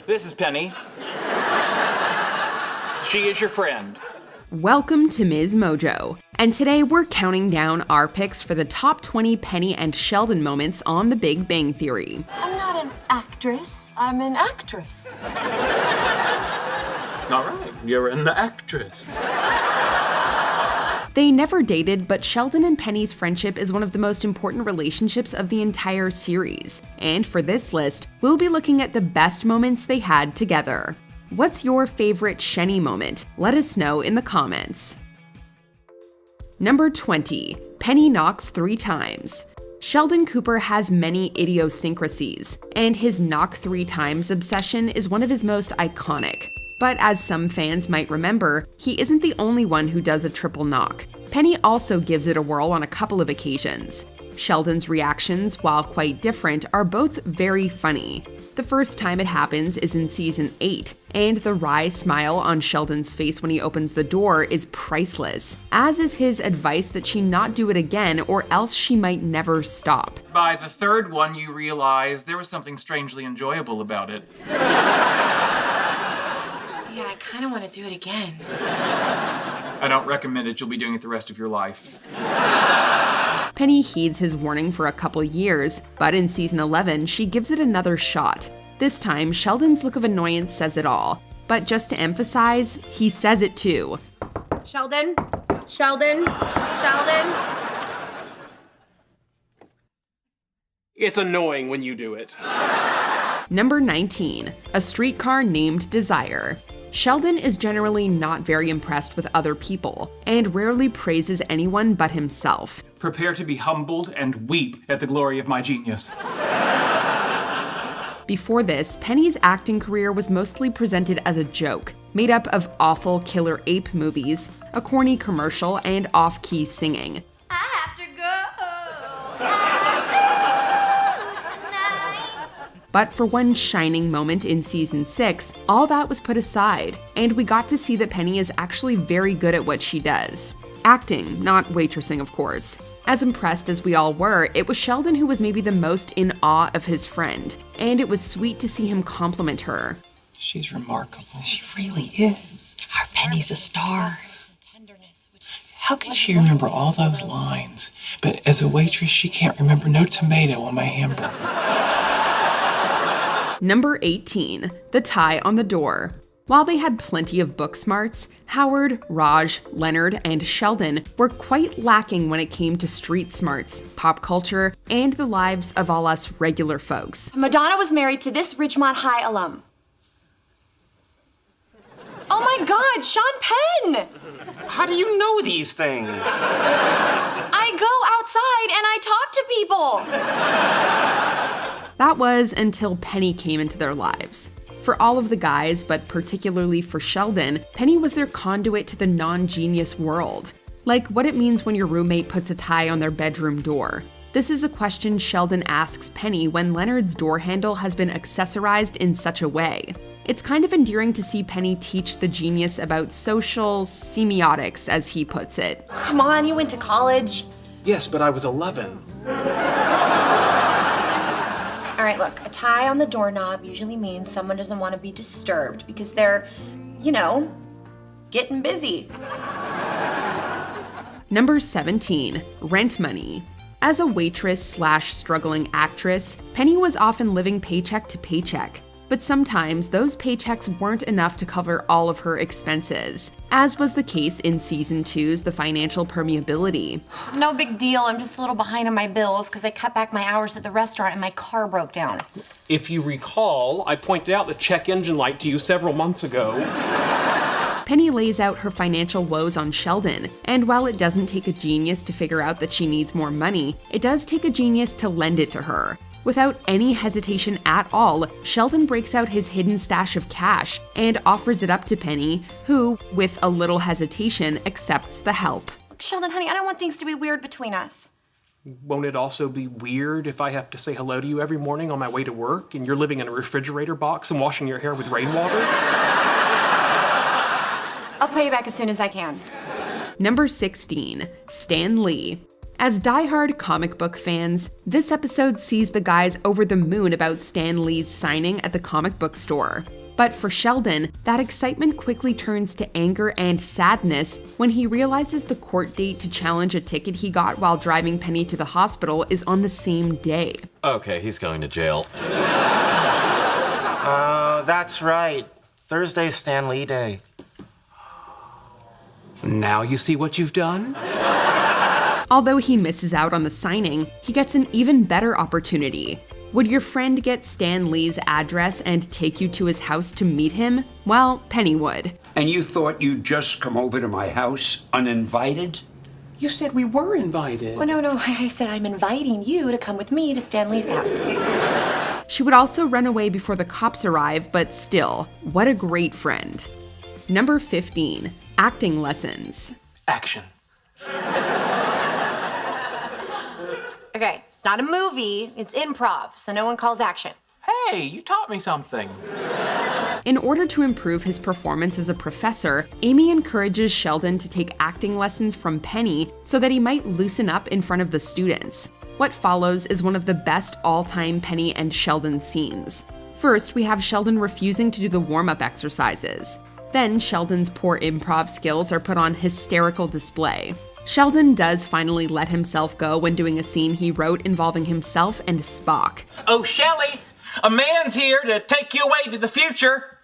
This is Penny. She is your friend. Welcome to Ms. Mojo, and today we're counting down our picks for the top 20 Penny and Sheldon moments on The Big Bang Theory. I'm not an actress, I'm an actress. All right, you're an actress. They never dated, but Sheldon and Penny's friendship is one of the most important relationships of the entire series. And for this list, we'll be looking at the best moments they had together. What's your favorite Shenny moment? Let us know in the comments. Number 20. Penny knocks 3 times. Sheldon Cooper has many idiosyncrasies, and his knock 3 times obsession is one of his most iconic. But as some fans might remember, he isn't the only one who does a triple knock. Penny also gives it a whirl on a couple of occasions. Sheldon's reactions, while quite different, are both very funny. The first time it happens is in season 8, and the wry smile on Sheldon's face when he opens the door is priceless, as is his advice that she not do it again or else she might never stop. By the third one, you realize there was something strangely enjoyable about it. Yeah, I kind of want to do it again. I don't recommend it. You'll be doing it the rest of your life. Penny heeds his warning for a couple years, but in season 11, she gives it another shot. This time, Sheldon's look of annoyance says it all. But just to emphasize, he says it too. Sheldon? Sheldon? Sheldon? It's annoying when you do it. Number 19. A Streetcar Named Desire. Sheldon is generally not very impressed with other people, and rarely praises anyone but himself. Prepare to be humbled and weep at the glory of my genius. Before this, Penny's acting career was mostly presented as a joke, made up of awful Killer Ape movies, a corny commercial, and off-key singing. I have to go. But for one shining moment in season 6, all that was put aside, and we got to see that Penny is actually very good at what she does. Acting, not waitressing, of course. As impressed as we all were, it was Sheldon who was maybe the most in awe of his friend, and it was sweet to see him compliment her. She's remarkable. She really is. Our Penny's a star. How can she remember all those lines? But as a waitress, she can't remember no tomato on my hamburger. Number 18. The tie on the door. While they had plenty of book smarts, Howard, Raj, Leonard, and Sheldon were quite lacking when it came to street smarts, pop culture, and the lives of all us regular folks. Madonna was married to this Ridgemont High alum. Oh my God, Sean Penn! How do you know these things? I go outside and I talk to people. That was until Penny came into their lives. For all of the guys, but particularly for Sheldon, Penny was their conduit to the non-genius world. Like what it means when your roommate puts a tie on their bedroom door. This is a question Sheldon asks Penny when Leonard's door handle has been accessorized in such a way. It's kind of endearing to see Penny teach the genius about social semiotics, as he puts it. Come on, you went to college. Yes, but I was 11. All right, look, a tie on the doorknob usually means someone doesn't want to be disturbed because they're, getting busy. Number 17. Rent money. As a waitress/struggling actress, Penny was often living paycheck to paycheck. But sometimes those paychecks weren't enough to cover all of her expenses, as was the case in season 2's The Financial Permeability. No big deal, I'm just a little behind on my bills because I cut back my hours at the restaurant and my car broke down. If you recall, I pointed out the check engine light to you several months ago. Penny lays out her financial woes on Sheldon, and while it doesn't take a genius to figure out that she needs more money, it does take a genius to lend it to her. Without any hesitation at all, Sheldon breaks out his hidden stash of cash and offers it up to Penny, who, with a little hesitation, accepts the help. Look, Sheldon, honey, I don't want things to be weird between us. Won't it also be weird if I have to say hello to you every morning on my way to work and you're living in a refrigerator box and washing your hair with rainwater? I'll pay you back as soon as I can. Number 16. Stan Lee. As diehard comic book fans, this episode sees the guys over the moon about Stan Lee's signing at the comic book store. But for Sheldon, that excitement quickly turns to anger and sadness when he realizes the court date to challenge a ticket he got while driving Penny to the hospital is on the same day. Okay, he's going to jail. That's right. Thursday's Stan Lee Day. Now you see what you've done? Although he misses out on the signing, he gets an even better opportunity. Would your friend get Stan Lee's address and take you to his house to meet him? Well, Penny would. And you thought you'd just come over to my house uninvited? You said we were invited. Oh, no, I said I'm inviting you to come with me to Stan Lee's house. She would also run away before the cops arrive, but still, what a great friend. Number 15, acting lessons. Action. Okay, it's not a movie, it's improv, so no one calls action. Hey, you taught me something. In order to improve his performance as a professor, Amy encourages Sheldon to take acting lessons from Penny so that he might loosen up in front of the students. What follows is one of the best all-time Penny and Sheldon scenes. First, we have Sheldon refusing to do the warm-up exercises. Then, Sheldon's poor improv skills are put on hysterical display. Sheldon does finally let himself go when doing a scene he wrote involving himself and Spock. Oh, Shelley, a man's here to take you away to the future.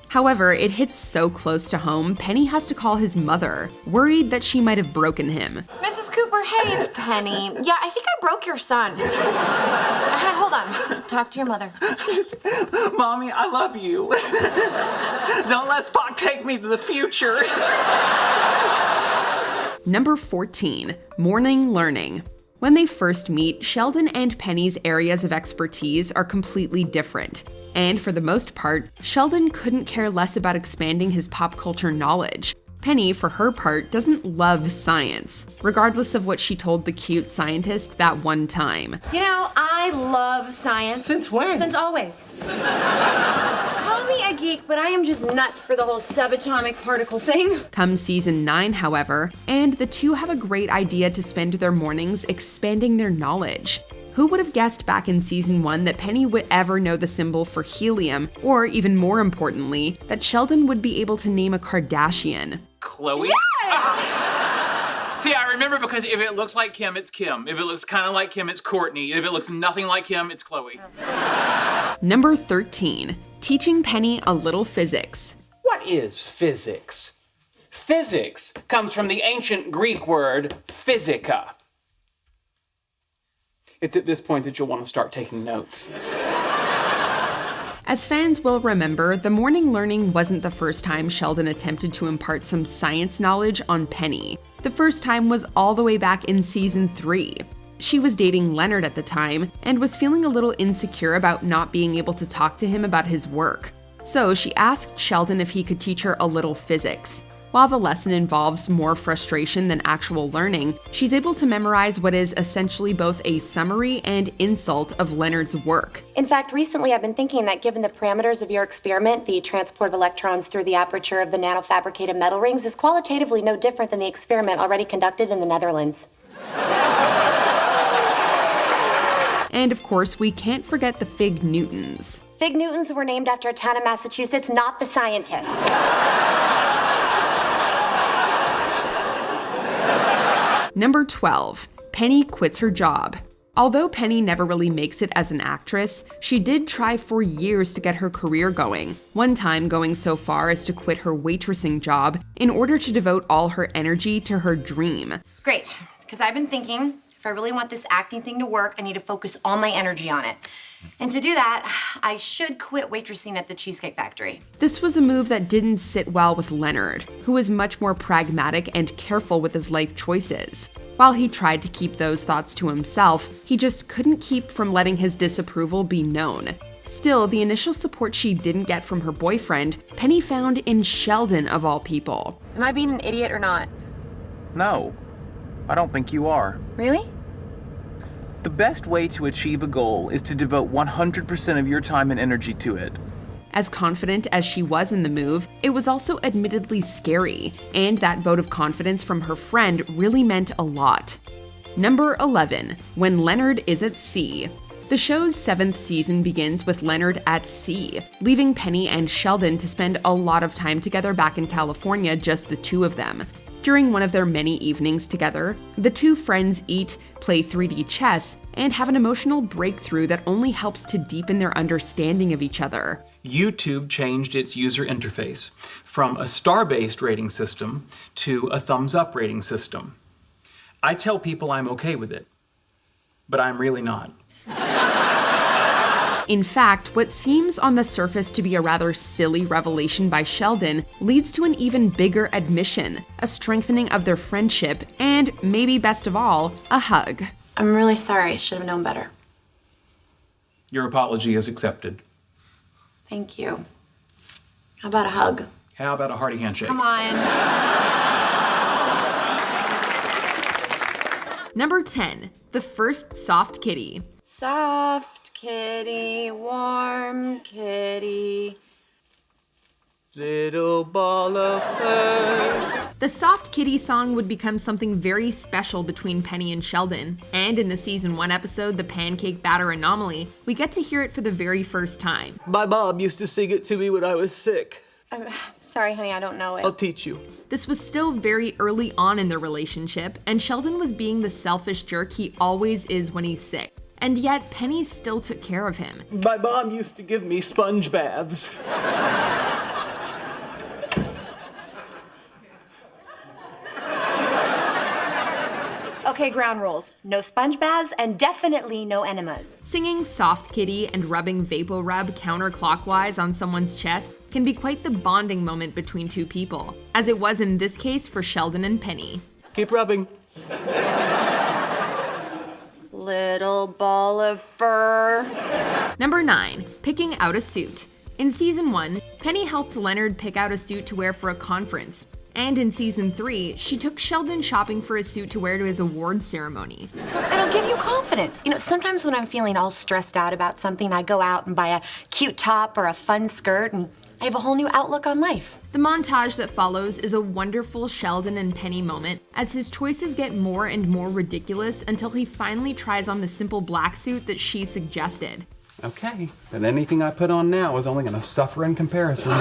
However, it hits so close to home, Penny has to call his mother, worried that she might have broken him. Mrs. Cooper, hey, it's Penny. Yeah, I think I broke your son. Hold on. Talk to your mother. Mommy, I love you. Don't let Spock take me to the future. Number 14, morning learning. When they first meet, Sheldon and Penny's areas of expertise are completely different. And for the most part, Sheldon couldn't care less about expanding his pop culture knowledge. Penny, for her part, doesn't love science, regardless of what she told the cute scientist that one time. You know, I love science. Since when? Since always. Call me a geek, but I am just nuts for the whole subatomic particle thing. Come season 9, however, and the two have a great idea to spend their mornings expanding their knowledge. Who would have guessed back in season 1 that Penny would ever know the symbol for helium, or even more importantly, that Sheldon would be able to name a Kardashian? Chloe? See, I remember because if it looks like Kim, it's Kim. If it looks kind of like Kim, it's Courtney. If it looks nothing like Kim, it's Chloe. Number 13, teaching Penny a little physics. What is physics? Physics comes from the ancient Greek word physica. It's at this point that you'll want to start taking notes. As fans will remember, the morning learning wasn't the first time Sheldon attempted to impart some science knowledge on Penny. The first time was all the way back in season 3. She was dating Leonard at the time and was feeling a little insecure about not being able to talk to him about his work. So she asked Sheldon if he could teach her a little physics. While the lesson involves more frustration than actual learning, she's able to memorize what is essentially both a summary and insult of Leonard's work. In fact, recently I've been thinking that given the parameters of your experiment, the transport of electrons through the aperture of the nanofabricated metal rings is qualitatively no different than the experiment already conducted in the Netherlands. And of course, we can't forget the Fig Newtons. Fig Newtons were named after a town in Massachusetts, not the scientist. Number 12, Penny quits her job. Although Penny never really makes it as an actress, she did try for years to get her career going, one time going so far as to quit her waitressing job in order to devote all her energy to her dream. Great, because I've been thinking, if I really want this acting thing to work, I need to focus all my energy on it. And to do that, I should quit waitressing at the Cheesecake Factory. This was a move that didn't sit well with Leonard, who was much more pragmatic and careful with his life choices. While he tried to keep those thoughts to himself, he just couldn't keep from letting his disapproval be known. Still, the initial support she didn't get from her boyfriend, Penny found in Sheldon of all people. Am I being an idiot or not? No, I don't think you are. Really? The best way to achieve a goal is to devote 100% of your time and energy to it. As confident as she was in the move, it was also admittedly scary, and that vote of confidence from her friend really meant a lot. Number 11, when Leonard is at sea. The show's 7th season begins with Leonard at sea, leaving Penny and Sheldon to spend a lot of time together back in California, just the two of them. During one of their many evenings together, the two friends eat, play 3D chess, and have an emotional breakthrough that only helps to deepen their understanding of each other. YouTube changed its user interface from a star-based rating system to a thumbs-up rating system. I tell people I'm okay with it, but I'm really not. In fact, what seems on the surface to be a rather silly revelation by Sheldon leads to an even bigger admission, a strengthening of their friendship, and maybe best of all, a hug. I'm really sorry. I should have known better. Your apology is accepted. Thank you. How about a hug? How about a hearty handshake? Come on. Number 10, the first soft kitty. Soft kitty, warm kitty. Little ball of fur. The soft kitty song would become something very special between Penny and Sheldon, and in the season 1 episode, The Pancake Batter Anomaly, we get to hear it for the very first time. My mom used to sing it to me when I was sick. I'm sorry, honey, I don't know it. I'll teach you. This was still very early on in their relationship, and Sheldon was being the selfish jerk he always is when he's sick. And yet, Penny still took care of him. My mom used to give me sponge baths. Okay, ground rules. No sponge baths and definitely no enemas. Singing Soft Kitty and rubbing Vapo Rub counterclockwise on someone's chest can be quite the bonding moment between two people, as it was in this case for Sheldon and Penny. Keep rubbing. Little ball of fur. Number 9, picking out a suit. In season 1, Penny helped Leonard pick out a suit to wear for a conference. And in season 3, she took Sheldon shopping for a suit to wear to his awards ceremony. It'll give you confidence. You know, sometimes when I'm feeling all stressed out about something, I go out and buy a cute top or a fun skirt, and I have a whole new outlook on life. The montage that follows is a wonderful Sheldon and Penny moment as his choices get more and more ridiculous until he finally tries on the simple black suit that she suggested. Okay, but anything I put on now is only gonna suffer in comparison.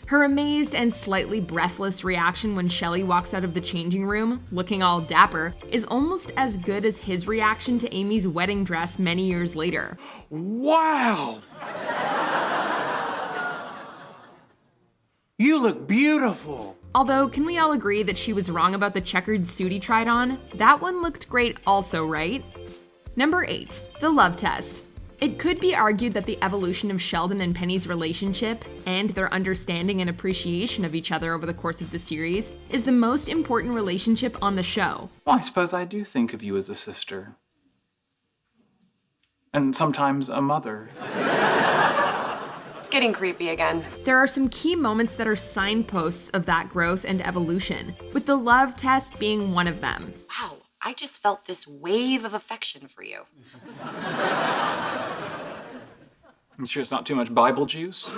Her amazed and slightly breathless reaction when Shelley walks out of the changing room, looking all dapper, is almost as good as his reaction to Amy's wedding dress many years later. Wow! You look beautiful. Although, can we all agree that she was wrong about the checkered suit he tried on? That one looked great also, right? Number 8, the love test. It could be argued that the evolution of Sheldon and Penny's relationship, and their understanding and appreciation of each other over the course of the series, is the most important relationship on the show. Well, I suppose I do think of you as a sister. And sometimes a mother. It's getting creepy again. There are some key moments that are signposts of that growth and evolution, with the love test being one of them. Wow, I just felt this wave of affection for you. I'm sure it's not too much Bible juice.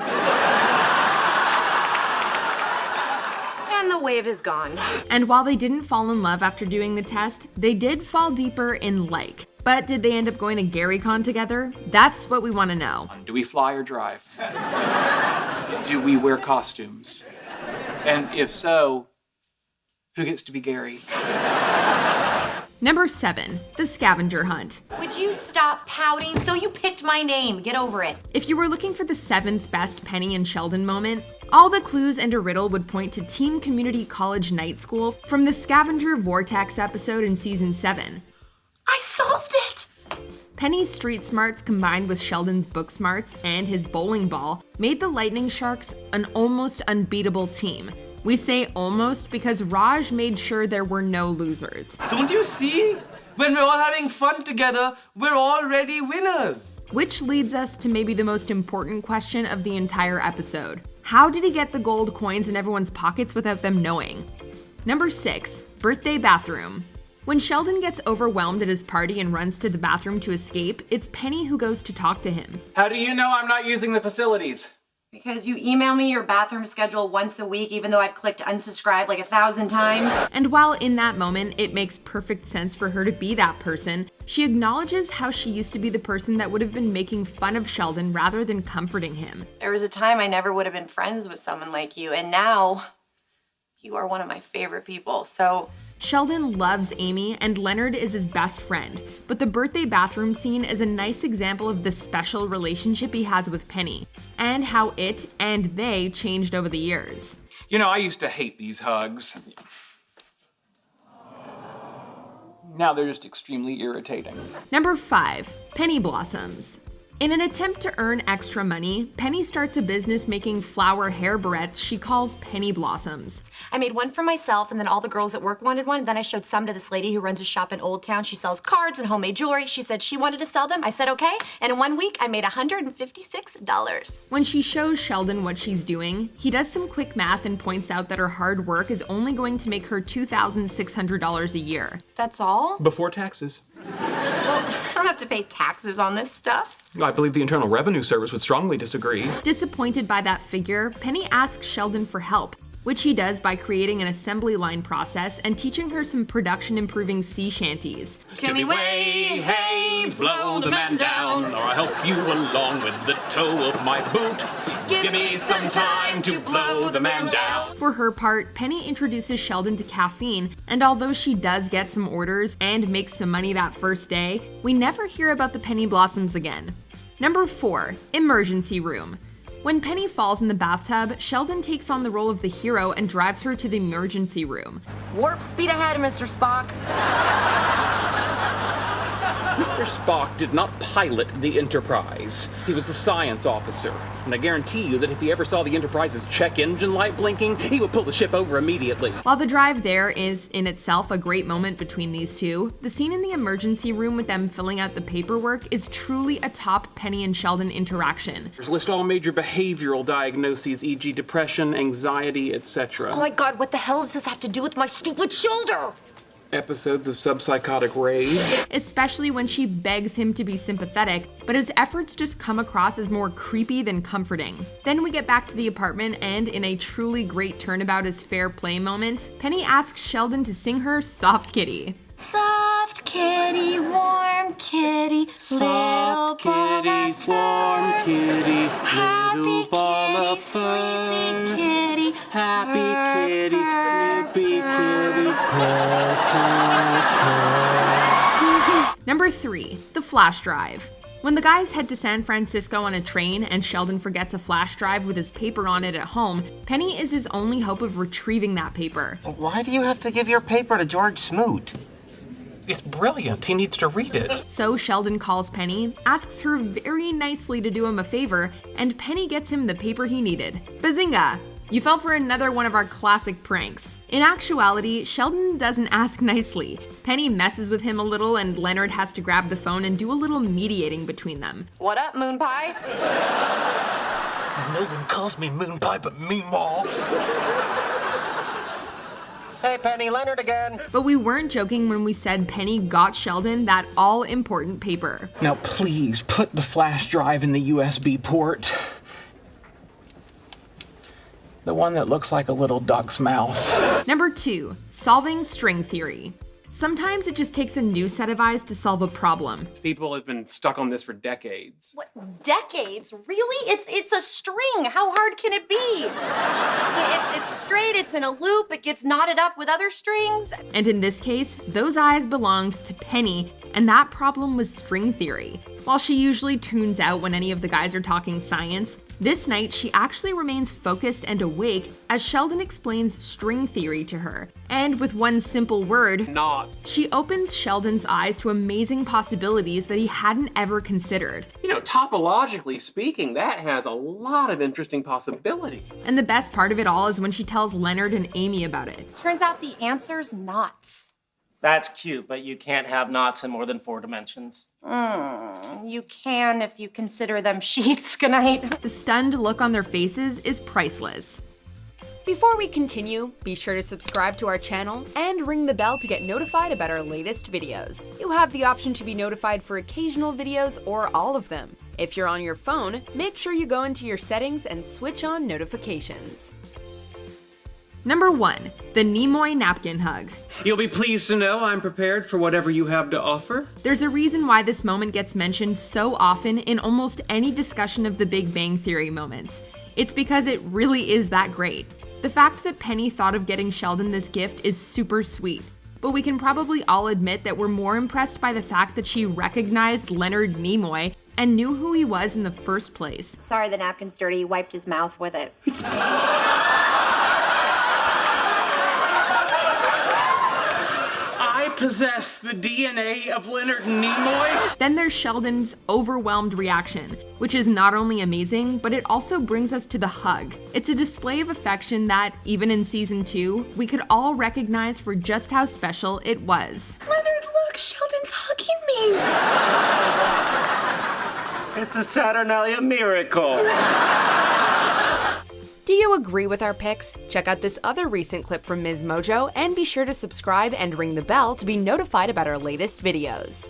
And the wave is gone. And while they didn't fall in love after doing the test, they did fall deeper in like. But did they end up going to GaryCon together? That's what we want to know. Do we fly or drive? Do we wear costumes? And if so, who gets to be Gary? Number 7, the scavenger hunt. Would you stop pouting? So you picked my name. Get over it. If you were looking for the 7th best Penny and Sheldon moment, all the clues and a riddle would point to Teen Community College Night School from the Scavenger Vortex episode in season 7. I solved it! Penny's street smarts combined with Sheldon's book smarts and his bowling ball made the Lightning Sharks an almost unbeatable team. We say almost because Raj made sure there were no losers. Don't you see? When we're all having fun together, we're already winners. Which leads us to maybe the most important question of the entire episode. How did he get the gold coins in everyone's pockets without them knowing? Number 6, birthday bathroom. When Sheldon gets overwhelmed at his party and runs to the bathroom to escape, it's Penny who goes to talk to him. How do you know I'm not using the facilities? Because you email me your bathroom schedule once a week, even though I've clicked unsubscribe like 1,000 times. And while in that moment it makes perfect sense for her to be that person, she acknowledges how she used to be the person that would have been making fun of Sheldon rather than comforting him. There was a time I never would have been friends with someone like you, and now you are one of my favorite people, so... Sheldon loves Amy, and Leonard is his best friend, but the birthday bathroom scene is a nice example of the special relationship he has with Penny, and how it and they changed over the years. You know, I used to hate these hugs. Now they're just extremely irritating. Number 5, Penny Blossoms. In an attempt to earn extra money, Penny starts a business making flower hair barrettes she calls Penny Blossoms. I made one for myself, and then all the girls at work wanted one. Then I showed some to this lady who runs a shop in Old Town. She sells cards and homemade jewelry. She said she wanted to sell them. I said okay, and in 1 week, I made $156. When she shows Sheldon what she's doing, he does some quick math and points out that her hard work is only going to make her $2,600 a year. That's all? Before taxes. Well, I don't have to pay taxes on this stuff. I believe the Internal Revenue Service would strongly disagree. Disappointed by that figure, Penny asks Sheldon for help, which he does by creating an assembly line process and teaching her some production-improving sea shanties. Jimmy way, Hey, blow the man down, or I'll help you along with the toe of my boot. Give me some time to blow the man down. For her part, Penny introduces Sheldon to caffeine, and although she does get some orders and makes some money that first day, we never hear about the Penny Blossoms again. Number 4, Emergency Room. When Penny falls in the bathtub, Sheldon takes on the role of the hero and drives her to the emergency room. Warp speed ahead, Mr. Spock. Mr. Spock did not pilot the Enterprise. He was a science officer. And I guarantee you that if he ever saw the Enterprise's check engine light blinking, he would pull the ship over immediately. While the drive there is in itself a great moment between these two, the scene in the emergency room with them filling out the paperwork is truly a top Penny and Sheldon interaction. List all major behavioral diagnoses, e.g. depression, anxiety, etc. Oh my God, what the hell does this have to do with my stupid shoulder? Episodes of subpsychotic rage. Especially when she begs him to be sympathetic, but his efforts just come across as more creepy than comforting. Then we get back to the apartment, and in a truly great turnabout as fair play moment, Penny asks Sheldon to sing her Soft Kitty. Soft kitty, warm kitty, little ball of warm kitty, happy kitty, sleepy kitty, happy kitty, sleepy kitty. Number 3, the flash drive. When the guys head to San Francisco on a train and Sheldon forgets a flash drive with his paper on it at home, Penny is his only hope of retrieving that paper. Why do you have to give your paper to George Smoot? It's brilliant. He needs to read it. So Sheldon calls Penny, asks her very nicely to do him a favor, and Penny gets him the paper he needed. Bazinga! You fell for another one of our classic pranks. In actuality, Sheldon doesn't ask nicely. Penny messes with him a little, and Leonard has to grab the phone and do a little mediating between them. What up, Moon Pie? No one calls me Moon Pie but Meemaw. Hey, Penny, Leonard again. But we weren't joking when we said Penny got Sheldon that all-important paper. Now please, put the flash drive in the USB port. The one that looks like a little duck's mouth. Number 2, solving string theory. Sometimes it just takes a new set of eyes to solve a problem. People have been stuck on this for decades. What, decades? Really? It's a string. How hard can it be? It's straight, it's in a loop, it gets knotted up with other strings. And in this case, those eyes belonged to Penny, and that problem was string theory. While she usually tunes out when any of the guys are talking science, this night she actually remains focused and awake as Sheldon explains string theory to her. And with one simple word, Knots. she opens Sheldon's eyes to amazing possibilities that he hadn't ever considered. You know, topologically speaking, that has a lot of interesting possibility. And the best part of it all is when she tells Leonard and Amy about it. Turns out the answer's knots. That's cute, but you can't have knots in more than 4 dimensions. You can if you consider them sheets. Good night. The stunned look on their faces is priceless. Before we continue, be sure to subscribe to our channel and ring the bell to get notified about our latest videos. You have the option to be notified for occasional videos or all of them. If you're on your phone, make sure you go into your settings and switch on notifications. Number 1. The Nimoy Napkin Hug. You'll be pleased to know I'm prepared for whatever you have to offer. There's a reason why this moment gets mentioned so often in almost any discussion of the Big Bang Theory moments. It's because it really is that great. The fact that Penny thought of getting Sheldon this gift is super sweet, but we can probably all admit that we're more impressed by the fact that she recognized Leonard Nimoy and knew who he was in the first place. Sorry the napkin's dirty. He wiped his mouth with it. I possess the DNA of Leonard Nimoy? Then there's Sheldon's overwhelmed reaction, which is not only amazing, but it also brings us to the hug. It's a display of affection that, even in season 2, we could all recognize for just how special it was. Leonard, look, Sheldon's hugging me. It's a Saturnalia miracle. Do you agree with our picks? Check out this other recent clip from Ms. Mojo and be sure to subscribe and ring the bell to be notified about our latest videos.